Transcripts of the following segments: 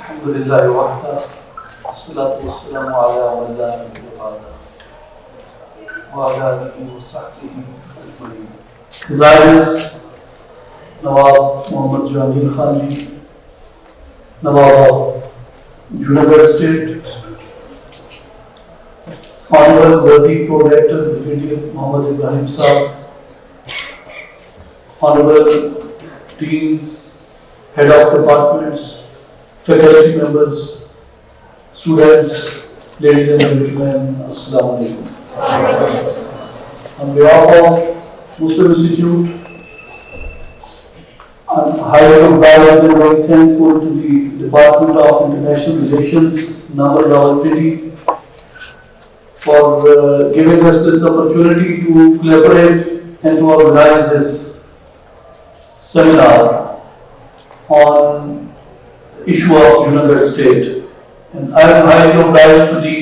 الحمد لله وحده والصلاة والسلام على من لا نبي بعده وعلى آله وصحبه أجمعين. His Highness Nawab Muhammad Jaaniay Khan ji, Nawab of Junagadh State, Honorable Worthy Pro-Rector Brigadier Muhammad Ibrahim Sahab, Honorable Deans, Head of Departments, faculty members, students, ladies and gentlemen, Assalamu alaikum. On behalf of Muslim Institute, I'm highly obliged and very thankful to the Department of International Relations, Namal Rawalpindi, for giving us this opportunity to collaborate and to organize this seminar on issue of Junagadh State. And I am highly obliged to the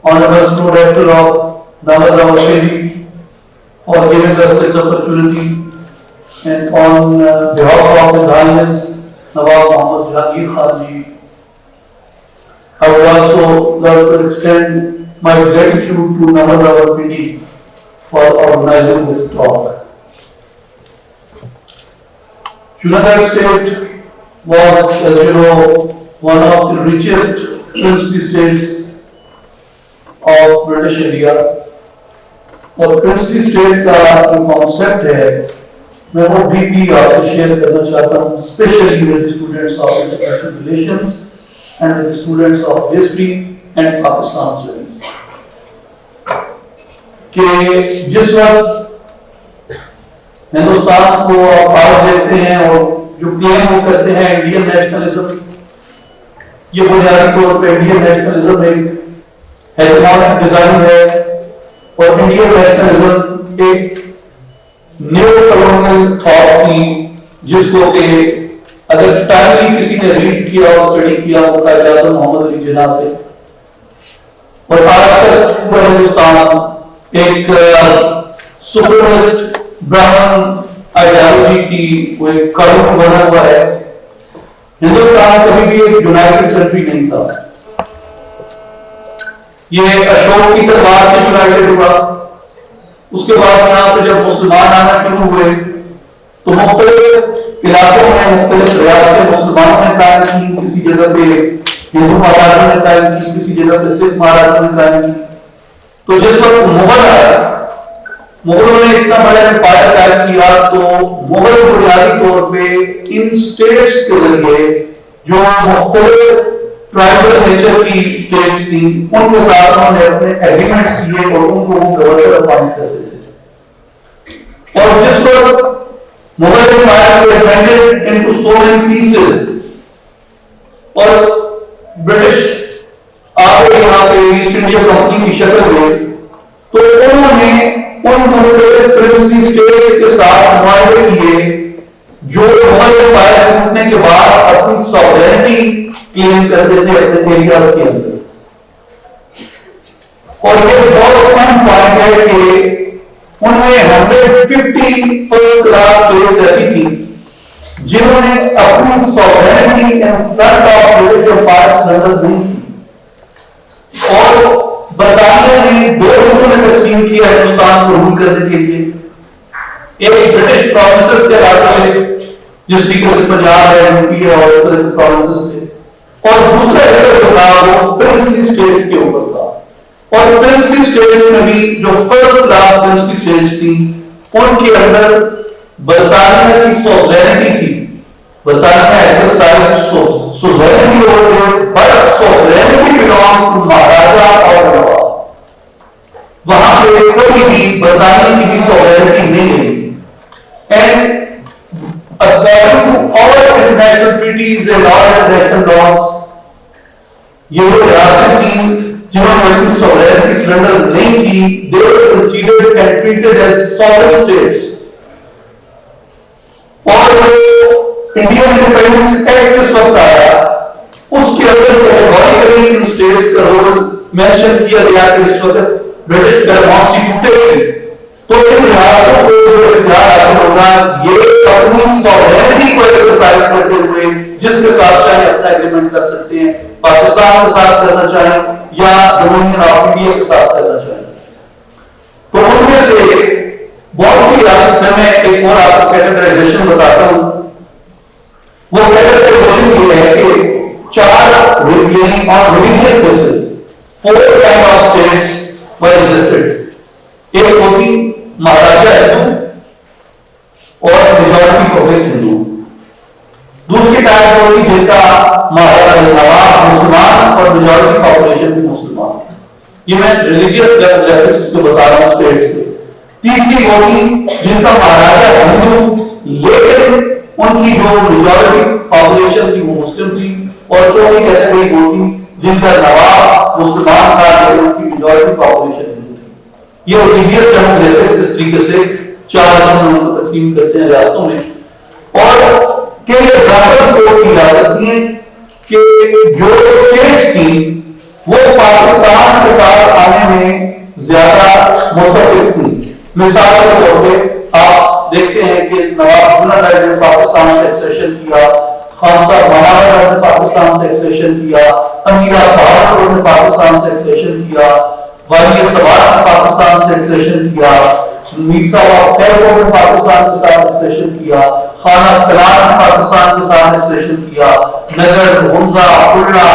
Honorable Pro-Rector of Namal Rawalpindi for giving us this opportunity, and on behalf of His Highness Nawab Muhammad Jaaniay Khan ji, I would also love to extend my gratitude to Namal Rawalpindi for organizing this talk. Junagadh State was, as you know, one of the richest princely states of British India. اور princely state کا جو concept ہے میں وہ briefly آپ سے share کرنا چاہتا ہوں, especially with the students of international relations and with the students of history and Pakistan studies. کہ جس وقت ہندوستان کو آپ بھارت دیکھتے ہیں اور جو کلیم وہ کرتے ہیں انڈین نیشنلزم, یہ بنیادی طور پہ انڈین نیشنلزم ایک ہیجمونک ڈیزائن ہے, اور انڈین نیشنلزم ایک نیو کالونیل تھاٹ تھی جس کو کہ اگر ٹائملی کسی نے ریڈ کیا اور اسٹڈی کیا وہ قائد اعظم محمد علی جناح تھے. اور آج تک پورا ہندوستان ایک سپرسٹ براہمن آئیڈیالوجی کی وہ ایک قانون بنا ہوا ہے. ہندوستان کبھی بھی ایک یونائٹڈ کنٹری نہیں تھا. یہ اشوک کی تلوار سے یونائٹڈ ہوا. اس کے بعد یہاں پہ جب مسلمان آنا شروع ہوئے تو مختلف علاقوں میں مختلف ریاستیں مسلمانوں نے قائم کی, کسی جگہ پہ ہندو مہاراجوں نے قائم کی, کسی جگہ پہ سکھ مہاراجوں نے قائم کی. تو جس وقت مغل آیا, مغلوں نے اتنا بڑا امپائر قائم کیا تو مغل بنیادی طور پہ ان اسٹیٹس کے ذریعے جو مختلف ٹرائبل نیچر کی اسٹیٹس تھی ان کے ساتھ انہوں نے اپنے ایگریمنٹس کیے اور ان کو وہ گورنر اپوائنٹ کرتے تھے. اور جس وقت مغل امپائر کو divided into so many pieces اور برٹش آگے یہاں پہ ایسٹ انڈیا کمپنی کی شکل میں, تو انہوں نے ان مختلف پرنسلی اسٹیٹس کے ساتھ معاہدے کیے جو مغل امپائر ٹوٹنے کے بعد اپنی ساورینٹی کلیم کرتے تھے اپنے ایریاز کے اندر. اور یہ بہت اہم پوائنٹ ہے کہ ان میں 150 فرسٹ کلاس اسٹیٹس ایسی تھیں جنہوں نے اپنی sovereignty in front of British umpire surrender نہیں کی. اور برطانیہ نے دو حصوں میں تقسیم کیا ہندوستان کو رول کرنے کے لیے. ایک برٹش پروونسز کے علاقے سے جس طریقے سے پنجاب ہے, یو پی ہے اور اس طرح کے پروونسز تھے, اور دوسرا حصہ جو تھا وہ پرنسلی اسٹیٹس کے اوپر تھا. اور پرنسلی اسٹیٹس میں بھی جو فرسٹ کلاس پرنسلی اسٹیٹس تھی ان کے اندر برطانیہ کی سوورینٹی تھی. برطانیہ exercise sovereignty over but sovereignty belong to maharaja اور نواب. وہاں پہ کوئی بھی برطانیہ کی بھی سوورینٹی نہیں رہی. And according to all international treaties and all international laws, یہ وہ ریاستیں تھیں جنہوں نے اپنی سوورینٹی سرنڈر نہیں کی. they were considered and treated as sovereign states. اور انڈین انڈیپینڈنس ایکٹ اس وقت آیا, اس کے اندر کیٹیگوریکلی ان اسٹیٹس کا رول مینشن کیا گیا کہ اس وقت برٹش پیرامونسی ٹوٹے گی تو ان ریاستوں کو جو اختیار حاصل ہوگا یہ اپنی سوورینٹی کو ایکسرسائز کرتے ہوئے جس کے ساتھ چاہے اپنا ایگریمنٹ کر سکتے ہیں، پاکستان کے ساتھ کرنا چاہیں یا ڈومینین آف انڈیا کے ساتھ کرنا چاہیں۔ تو ان میں سے بہت سی ریاست میں ایک اور آپ کو کیٹیگرائزیشن بتاتا ہوں۔ وہ کیٹیگرائزیشن یہ ہے کہ 4 یعنی on religious basis 4 kind of states were existed۔ ایک ہوتی مہاراجا ہندو اور میجورٹی پبلک ہندو، دوسری ٹائپ ہوتی جن کا مہاراجا نواب مسلمان اور میجورٹی پاپولیشن بھی مسلمان۔ یہ میں ریلیجیس ڈیموگرافکس کو بتا رہا ہوں اسٹیٹس کے۔ تیسری ہوتی جن کا مہاراجا ہندو لیکن ان کی جو میجورٹی پاپولیشن تھی وہ مسلم تھی، اور چوتھی کیٹیگری ہوتی جن کا نواب مسلمان تھا لیکن ان کی میجورٹی پاپولیشن ہندو تھی۔ یہ ریلیجیس ڈیموگرافکس اس طریقے سے 4 حصوں میں کو تقسیم کرتے ہیں ریاستوں میں، اور کئی ایگزامپل کو کی جا سکتی ہیں کہ جو اسٹیٹس تھی وہ پاکستان کے ساتھ آنے میں زیادہ متفق تھی۔ مثال کے طور پہ آپ دیکھتے ہیں کہ نواب جوناگڑھ نے پاکستان سے ایکسیشن کیا، خان صاحب مہاراجا نے پاکستان سے ایکسیشن کیا، امیرا بہادر نے پاکستان سے ایکسیشن کیا، والی سوار نے پاکستان سے ایکسیشن کیا، میر صاحب خیرکوٹ نے پاکستان کے ساتھ ایکسیشن کیا، خانہ کلان نے پاکستان کے ساتھ ایکسیشن کیا، نگر حمزہ کلہ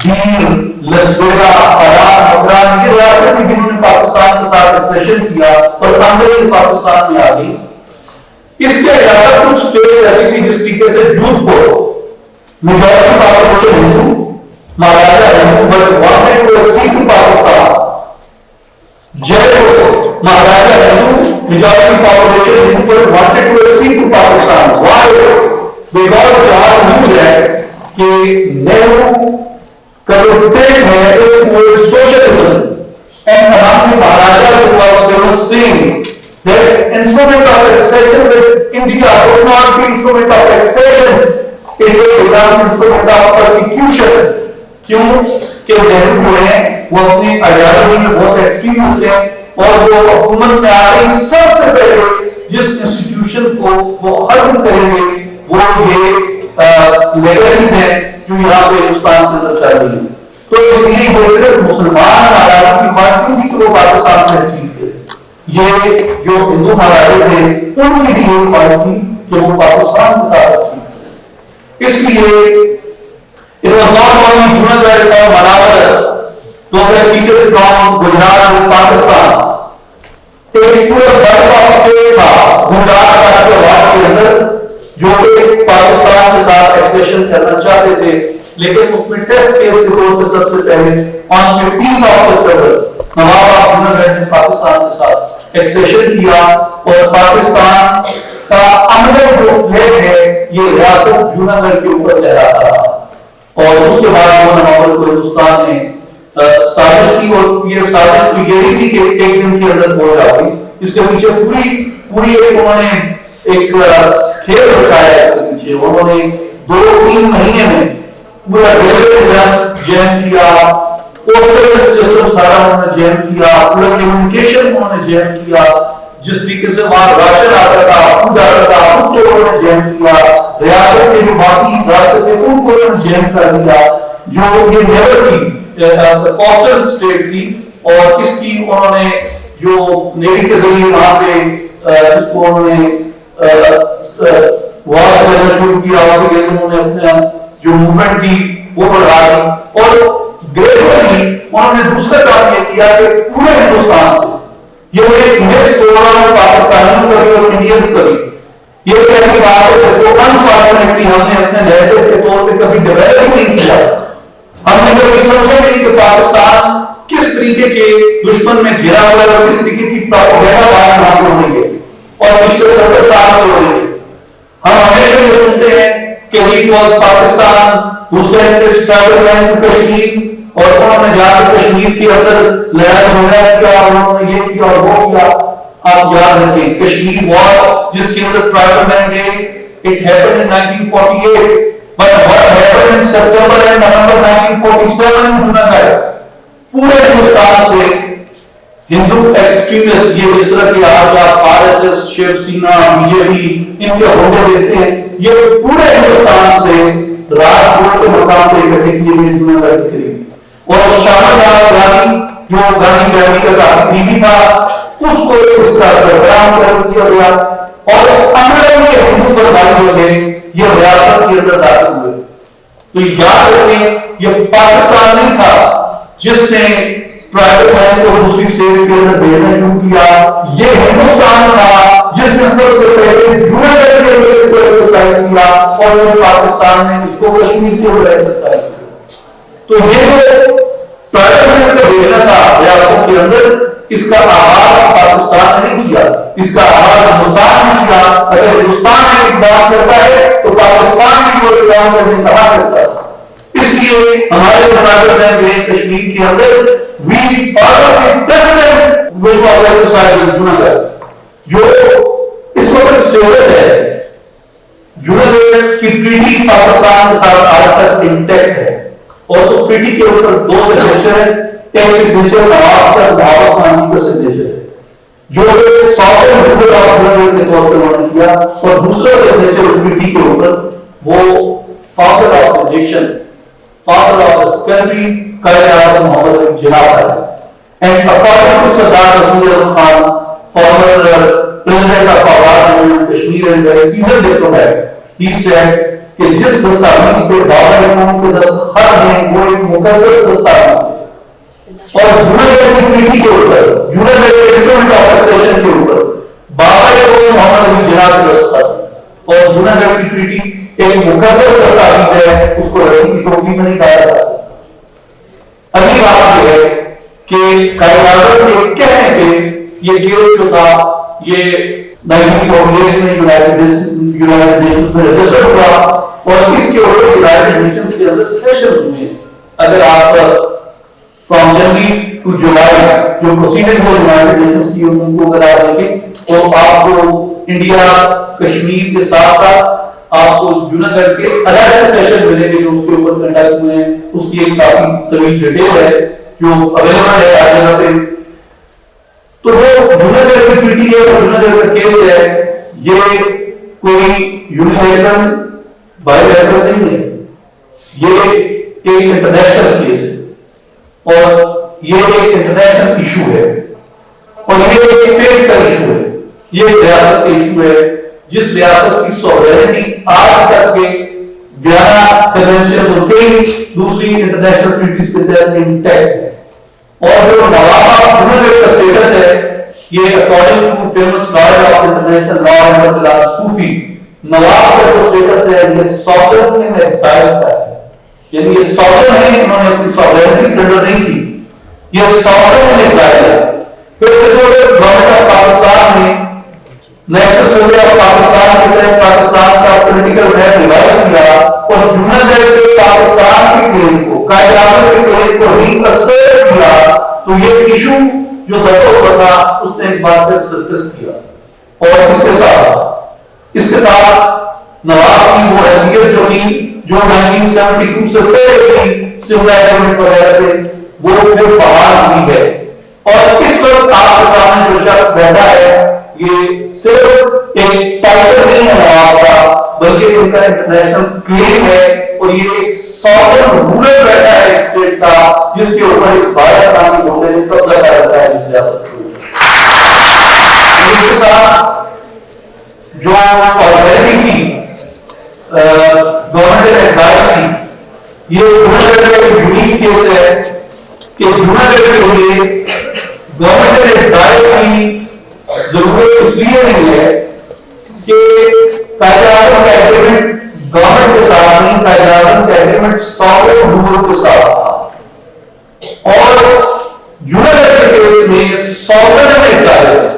دیر لسبیرا اران مکران، یہ ریاستیں تھیں جنہوں نے پاکستان کے ساتھ ایکسیشن کیا اور انگریز پاکستان میں آ گئی۔ اس کے علاوہ کچھ اسٹیٹس ایسی تھی جس طریقے سے Jodhpur majority population Hindu, maharaja Hindu but wanted to accede to Pakistan, Jaipur maharaja Hindu majority population Hindu but wanted to accede to Pakistan. Why? Because جہاں نیوز ہے کہ Nehru committed towards socialism, and Anand Maharaja was saying that instrument of taxation with India would not be instrument of taxation, it will become instrument of persecution۔ کیوں کہ نہرو جو ہیں وہ اپنی آزادی میں بہت ایکسپیرینس تھے، اور وہ حکومت میں آ گئی سب سے پہلے جس انسٹیٹیوشن کو وہ ختم کریں گے وہ یہ لیگیسیز ہیں جو یہاں پہ ہندوستان کے اندر چل رہی ہے۔ تو اس لیے وہ صرف مسلمان مہاراجا کی بات نہیں تھی کہ وہ پاکستان سے ایکسیڈ تھے، یہ جو ہندو مہاراجا تھے ان کی بھی یہ بات تھی کہ وہ پاکستان کے ساتھ ایکسیڈ تھے۔ اس لیے it was not only Junagadh or Manawar to have seated from Gujarat and Pakistan، ایک پورا بڑا اسٹیٹ تھا گجرات کے بعد کے اندر جو کہ پاکستان کے ساتھ ایکسیشن کرنا چاہتے تھے، لیکن اس میں ٹیسٹ کیس کے طور پہ سب سے پہلے on 15 سپٹمبر نواب جوناگڑھ نے پاکستان کے ساتھ ایکسیشن کیا، اور پاکستان کا اندر جو فلیگ ہے یہ ریاست جوناگڑھ کے اوپر لہراتا رہا، اور اس کے بعد وہ نومبر کو ہندوستان نے سازش کی، اور یہ سازش کو یہ نہیں تھی کہ ایک دن کے اندر ہو جاتی، اس کے پیچھے پوری ایک انہوں نے ایک کھیل رچایا ہے۔ اس کے پیچھے انہوں نے 2-3 مہینے میں پورا ریلوے جیم کیا، پوسٹل سسٹم سارا انہوں نے جیم کیا، پورا کمیونیکیشن انہوں نے جیم کیا، جس طریقے سے وہاں راشن آتا تھا، فوڈ آتا تھا، اس کو انہوں نے جیم کیا، ریاست کے جو باقی راستے تھے ان کو انہوں نے جیم کر دیا، جو یہ نیور تھی کوسٹل اسٹیٹ تھی، اور اس کی انہوں نے جو نیوی کے ذریعے وہاں پہ اس کو انہوں نے وار کرنا شروع کیا، اور پھر انہوں نے اپنا جو موومنٹ تھی وہ بڑھا دی، اور گریجولی انہوں نے دوسرا کام یہ کیا کہ پورے ہندوستان سے یہ ایک مکس پروگرام پاکستانیوں کا بھی اور انڈینز کا بھی، یہ ایک ایسی بات ہے جس کو انفارچونیٹلی ہم نے اپنے نیریٹو کے طور پہ کبھی ڈیولپ ہی نہیں کیا، ہم نے کبھی سمجھا نہیں کہ پاکستان کس طریقے کے دشمن میں گھرا ہوا ہے اور کس طریقے کی پروپیگنڈا بات وہاں پہ ہو رہی ہے، اور پچھلے 70 سال سے ہو رہی ہے۔ ہم ہمیشہ یہ سنتے ہیں کہ it was Pakistan who sent its travelmen to Kashmir, اور انہوں نے جا کے کشمیر کے اندر لڑائی جھگڑا کیا، انہوں نے یہ کیا اور وہ کیا۔ آپ یاد رکھیں کشمیر وار جس کے اندر ٹرائبل مین گئے، it happened in 1948 but what happened in September and November 1947 in Junagadh، پورے ہندوستان سے ہندو ایکسٹریمسٹ، یہ اس طرح کی آپ R S S, Shiv Sena, B J پی، ان کے عہدے دیتے ہیں، یہ پورے ہندوستان سے راج کوٹ کے مقام پہ اکٹھے کیے گئے جوناگڑھ کے قریب. اور شامل گاندھی جو گاندھی فیملی کا قریبی تھا، اس کو اس کا سربراہ کر دیا گیا، اور 15 ہندو بھائی جو تھے یہ ریاست کے اندر داخل ہوئے. تو یاد رکھیں یہ پاکستان نہیں تھا جس نے ٹرائبل مین کو دوسری اسٹیٹ کے اندر بھیجنا شروع کیا، یہ ہندوستان تھا جس نے سب سے پہلے جوناگڑھ کے اندر کو ایکسرسائز کیا، اور پاکستان نے اس کو کشمیر کے اندر ایکسرسائز کیا. تو یہ جو ٹرائبل مین کا بھیجنا تھا ریاستوں کے اندر، اس کا آغاز پاکستان نے نہیں کیا، اس کا آغاز ہندوستان نے کیا. اگر ہندوستان میں اقدام کرتا ہے تو پاکستان بھی کوئی اقدام کرنے کہاں کرتا ہے. اس لیے ہمارے ٹرائبل مین کشمیر کے اندر we follow the precedent which was exercised in Junagadh. جو اس وقت اسٹیٹس ہے جوناگڑھ کی ٹریٹی پاکستان کے ساتھ آج تک انٹیکٹ ہے، اور اس ٹریٹی کے اوپر 2 سگنیچر ہیں. ایک سگنیچر نواب صاحب دعوت خانی کا سگنیچر ہے جو ساورن رولر آف جوناگڑھ کے طور پر انہوں نے کیا، اور دوسرا سگنیچر اس ٹریٹی کے اوپر وہ father of the nation, father of this country Quaid Azam محمد علی جناح ہے. And according to Sardar Rasool Khan, former president of our Kashmir and very seasoned diplomat, he said کہ جس دستاویز پہ بابا امام کے دستخط ہیں وہ ایک مقدس دستاویز ہے، اور جوناگڑھ کی ٹریٹی کے اوپر، جوناگڑھ کے انسٹرومنٹ آف ٹیکسیشن کے اوپر بابا امام محمد علی جناح کے دستخط، اور جوناگڑھ کی ٹریٹی ایک مقدس دستاویز ہے، اس کو رہی کی ٹوپی میں نہیں ڈالا جا سکتا. اگلی بات یہ ہے کہ قائد اعظم کے کہنے پہ یہ کیس جو تھا یہ 1948 میں یونائیٹڈ نیشنز میں رجسٹر ہوا، اور اس کے اوپر یونائیٹڈ نیشنز کے اندر سیشنز ہوئے. اگر آپ فرام جنوری ٹو جولائی جو پروسیڈنگ ہے یونائیٹڈ نیشنز کی ان کو اگر آپ دیکھیں تو آپ کو انڈیا کشمیر کے ساتھ ساتھ آپ کو جوناگڑھ کے الگ سے سیشن ملیں گے جو اس کے اوپر کنڈکٹ ہوئے ہیں. اس کی ایک کافی طویل ڈیٹیل ہے جو اویلیبل ہے ہر جگہ پہ. تو وہ جوناگڑھ کی ٹریٹی ہے اور جوناگڑھ کا کیس ہے، یہ کوئی یونیلیٹرل بائیلیٹرل نہیں ہے، یہ ایک انٹرنیشنل کیس ہے، اور یہ ایک انٹرنیشنل ایشو ہے، اور یہ ایک اسٹیٹ کا ایشو ہے، یہ ایک ریاست کا ایشو ہے جس ریاست کی سوورینٹی آج تک کے ویانا کنونشن اور کئی دوسری انٹرنیشنل ٹریٹیز کے تحت انٹیکٹ ہے. اور جو نواب جوناگڑھ کا اسٹیٹس ہے یہ according to famous lawyer of international law and order Sufi, nawab کا جو اسٹیٹس ہے یہ ساورن ان ایگزائل کا ہے، یعنی یہ ساورن ہے، انہوں نے اپنی سوورینٹی سرنڈر نہیں کی، یہ ساورن ان ایگزائل ہے. پھر اس وقت گورنمنٹ آف پاکستان نے نیشنل اسمبلی آف پاکستان کے تحت پاکستان کا پولیٹیکل میپ ڈیولپ کیا، اور جوناگڑھ کے پاکستان کے کلیم کو، قائد اعظم کے کلیم کو ری اسرٹ کیا. تو یہ ایشو جو دبا تھا اس نے ایک بار پھر سرفس کیا، اور اس کے ساتھ نواب کی وہ حیثیت جو تھی جو 1972 سے پہلے تھی سول ایگریمنٹ وغیرہ سے، وہ پھر بحال ہوئی ہے. اور اس وقت آپ کے سامنے جو شخص بیٹھا ہے یہ صرف ایک ٹائٹل نہیں ہے نواب کا، بلکہ ان کا انٹرنیشنل کلیم ہے، اور یہ ایک ساورن رولر بیٹھا ہے ایک اسٹیٹ کا جس کے اوپر ایک باہر قانونی ہوتے ہیں قبضہ کر رہتا ہے اس ریاست کو. اس کے ساتھ جو فارمیلٹی تھی گورنمنٹ ایگزائل کی، یہ جوناگڑھ کا ایک یونیک کیس ہے کہ جوناگڑھ کے لیے گورنمنٹ ایگزائل کی ضرورت اس لیے نہیں ہے کہ قائد اعظم کا ایگریمنٹ گورنمنٹ کے ساتھ نہیں، قائد اعظم کا ایگریمنٹ ساورن رولر کے ساتھ تھا، اور جوناگڑھ کے کیس میں ساورن ایگزائل ہے.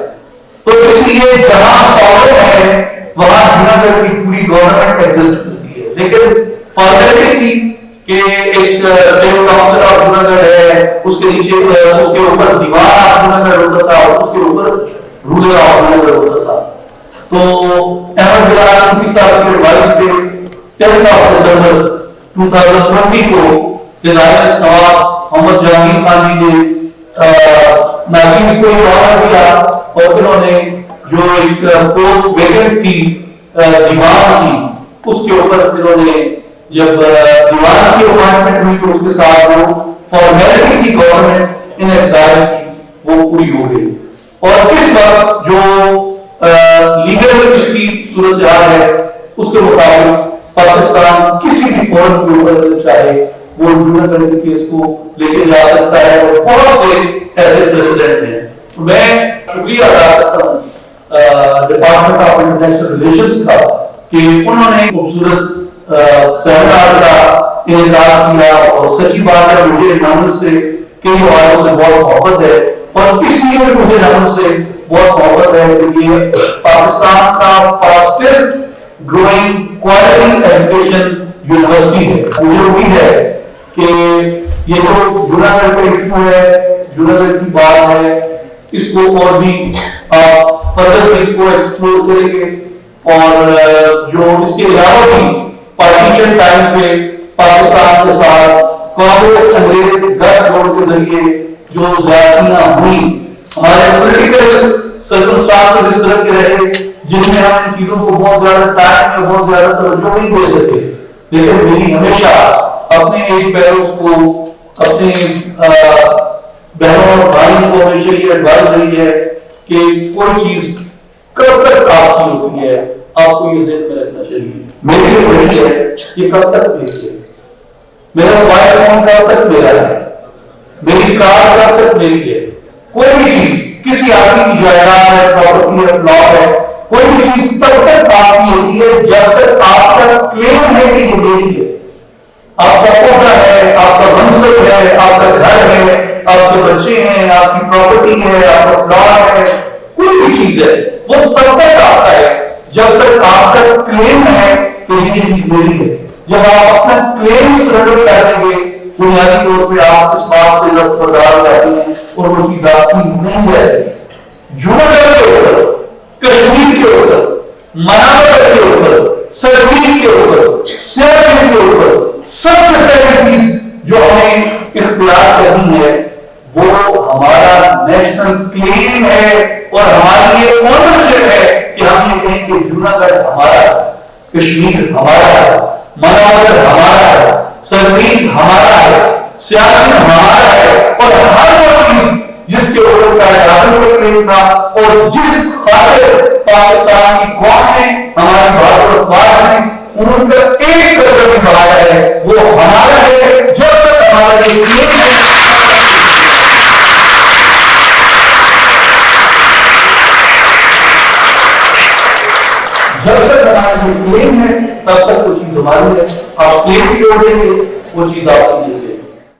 تو اس لیے جہاں ساورن ہے وہاں جوناگڑھ کی پوری گورنمنٹ ایگزسٹ کرتی ہے. لیکن فارمیلٹی تھی کہ ایک اسٹیٹ کاؤنسل آف جوناگڑھ ہے، اس کے نیچے اس کے اوپر دیوان آف جوناگڑھ ہوتا تھا، اور اس کے اوپر رولر آف جوناگڑھ ہوتا تھا. تو احمد بلال صوفی صاحب کے وائس پہ 10 دسمبر 2020 کو ہز ہائنس نواب محمد جہانگیر خان جی نے ناجیز کو یہ آرڈر دیا اور انہوں نے جو ایک پوسٹ ویکنٹ تھی دیوان کی، اس کے اوپر انہوں نے جب دیوان کی اپائنٹمنٹ ہوئی تو اس کے ساتھ وہ فارمیلٹی تھی گورنمنٹ ان ایگزائل کی وہ پوری ہو گئی. اور اس وقت جو لیگل اس کی صورتحال ہے اس کے مطابق پاکستان کسی بھی فورم کے اوپر چاہے وہ جوناگڑھ کے کیس کو لے کے جا سکتا ہے اور بہت سے ایسے پریسیڈنٹ ہیں. میں شکریہ ادا کرتا ہوں ڈپارٹمنٹ آف انٹرنیشنل ریلیشنز کا کہ انہوں نے خوبصورت سیمینار کا انعقاد کیا. اور سچی بات ہے مجھے نامل سے کئی حوالوں سے بہت محبت ہے اور اس لیے مجھے نامل سے بہت محبت ہے کہ یہ پاکستان کا fastest growing quality education university ہے. مجھے امید ہے کہ یہ جو جوناگڑھ کا ایشو ہے، جوناگڑھ کی بات ہے، اس کو اور بھی آپ فردر اس کو ایکسپلور کریں گے. اور جو اس کے علاوہ بھی پارٹیشن ٹائم پہ پاکستان کے ساتھ کانگریس انگریز گٹھ جوڑ کے ذریعے جو زیادتیاں ہوئی، ہمارے پولیٹیکل سرکمسٹانسز اس طرح کے رہے جن میں ہم ان چیزوں کو بہت زیادہ ٹائم میں بہت زیادہ توجہ نہیں دے سکے. لیکن میری ہمیشہ اپنے ایج فیلوز کو، اپنے بہنوں اور بھائیوں کو ہمیشہ یہ ایڈوائز رہی ہے کہ کوئی چیز کب تک آپ کی ہوتی ہے آپ کو یہ ذہن میں رکھنا چاہیے. میرے لیے وہی ہے کہ کب تک میری ہے، میرا موبائل فون کب تک میرا ہے، میری کار کب تک میری ہے. کوئی بھی چیز کسی آدمی کی جائیداد ہے، پراپرٹی ہے، پلاٹ ہے، کوئی بھی چیز تب تک آپ کی ہوتی ہے جب تک آپ کا کلیم ہے کہ یہ میری ہے. آپ کا پودا ہے، آپ کا منصب ہے، آپ کا گھر ہے، آپ کے بچے ہیں، آپ کی پراپرٹی ہے، آپ کا پلاٹ ہے، کوئی بھی چیز ہے وہ تب تک آپ کا ہے جب تک آپ کا کلیم ہے کہ یہ چیز میری ہے. جب آپ اپنا کلیم سرنڈر کر دیں گے بنیادی طور پہ آپ اس بات سے دستبردار رہتے ہیں اور وہ چیز آپ کی نہیں رہتی. جوناگڑھ کے اوپر، کشمیر کے اوپر، مناظر کے اوپر، سرحد کے اوپر، سیاست کے اوپر سب سے پہلی چیز جو ہمیں اختیار کرنی ہے وہ ہمارا نیشنل کلیم ہے اور ہماری یہ اونرشپ ہے کہ ہم یہ کہیں کہ جوناگڑھ ہمارا ہے، کشمیر ہمارا ہے، مناظر ہمارا ہے، سرحد ہمارا ہے، سیاست ہمارا ہے. اور ہر وہ چیز جس کے اوپر کا کلیم تھا اور جس خاطر پاکستان کی قوم نے، ہماری بہادر افواج نے خون کا ایک قدر بھی بڑھایا ہے وہ ہمارا ہے. جب تک ہمارا یہ کلیم ہے، جب تک ہمارا یہ کلیم ہے تب تک وہ چیز ہماری ہے. آپ کلیم چھوڑ دیں گے وہ چیز آپ